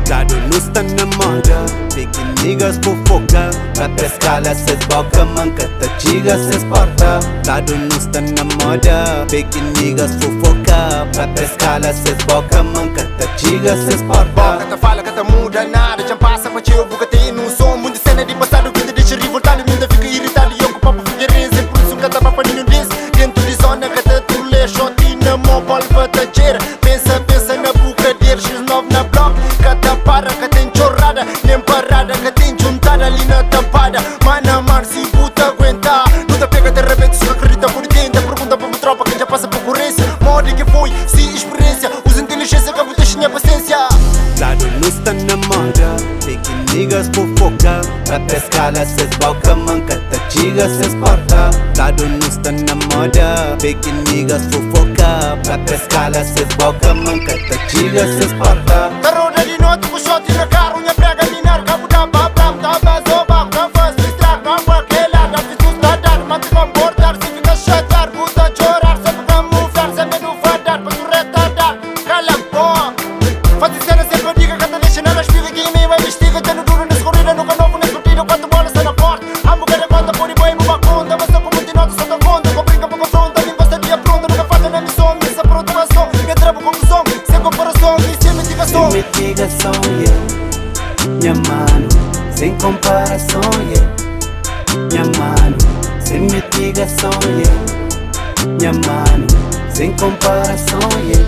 Gado não está na moda, fake niggas fofoca. Pra pescalha cês boca, mancata tiga cês porta. Gado não está na moda, fake niggas fofoca. Pra pescalha cês boca, mancata tiga cês porta. Cata fala, cata muda nada, já passa pra tio, buga tem não som. Muita cena de passado que te deixa revoltado, ainda fica irritado e eu com papo figueirense. Por isso cata papo ninho diz, dentro de zona cata tu lê, shotina, mobile, batageira. Pensa na bucadeira, x9 na block. Cata para, que tem chorrada, nem parada, que tem juntada ali na tampada. Mana mar, se puta aguentar, não te pega de repente, se acredita por dentro. Pergunta para uma tropa que já passa por concorrência. Morde que foi, se experiência, usa inteligência, que você tinha paciência. Gado não está na moda, fake niggas fofoca. Pra pescalha cês boca, mancata tiga cês porta. Gado não está na moda, fake niggas fofoca. Pra pescalha cês boca, mancata tiga cês porta. Da roda de noite, com shot na cara, unha prega minar, cabo da babram, da bazoba, da faz, estraga, não vai aquela, da fiz tudo da dar, mate com bordar, se fica chatar, puta chorar, sempre camuflar, sempre no fadar, pra tu retardar, cala a porra. Faz cena sempre diga, canta deixa nela, espiga que em mim vai vestiga, tendo duro nesse corrida, nunca novo nesse partido, quatro bolas sai na porta, a mulher conta, por e boi, uma conta, mas só com muito nota, só tão conta, com brinca, com confronta, nem basta dia pronta, nunca falha na missão, missa por automação, que trava conclusão, sem comparação, sem mitigação. Sem mitigação, yeah. Minha mano, sem comparação, yeah. Minha mano, sem mitigação, yeah. Minha mano, sem comparação, yeah.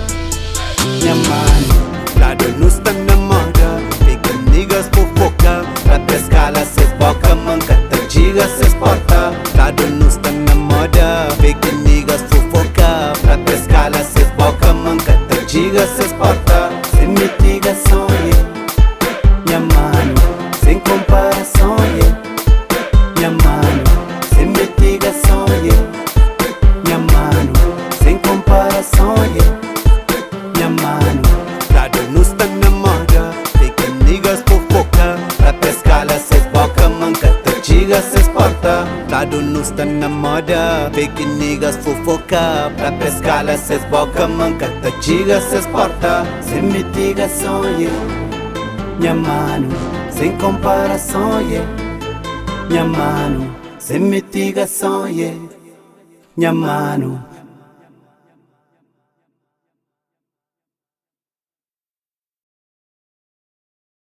Minha mano, gado não está na moda, fake niggas fofoca. Pra pescalha cês boca, mancata tiga cês porta. Gado não está na moda, fake niggas fofoca. Pra pescalha cês boca, mancata tiga cês porta. Sem mitigação, yeah. Minha mano, sem comparação, yeah. Minha mano, sem mitigação, yeah. Minha mano, sem comparação, yeah. Minha mano, gado não está na moda, fake niggas fofoca. Pra pescalha cês boca, mancata tiga cês porta. Gado não está na moda, fake niggas fofoca. Pra pescalha cês boca, mancata tiga cês porta. Sem mitigação, yeah. Minha mano, sem comparação, yeah. Minha mano, sem mitigação, yeah. Minha mano.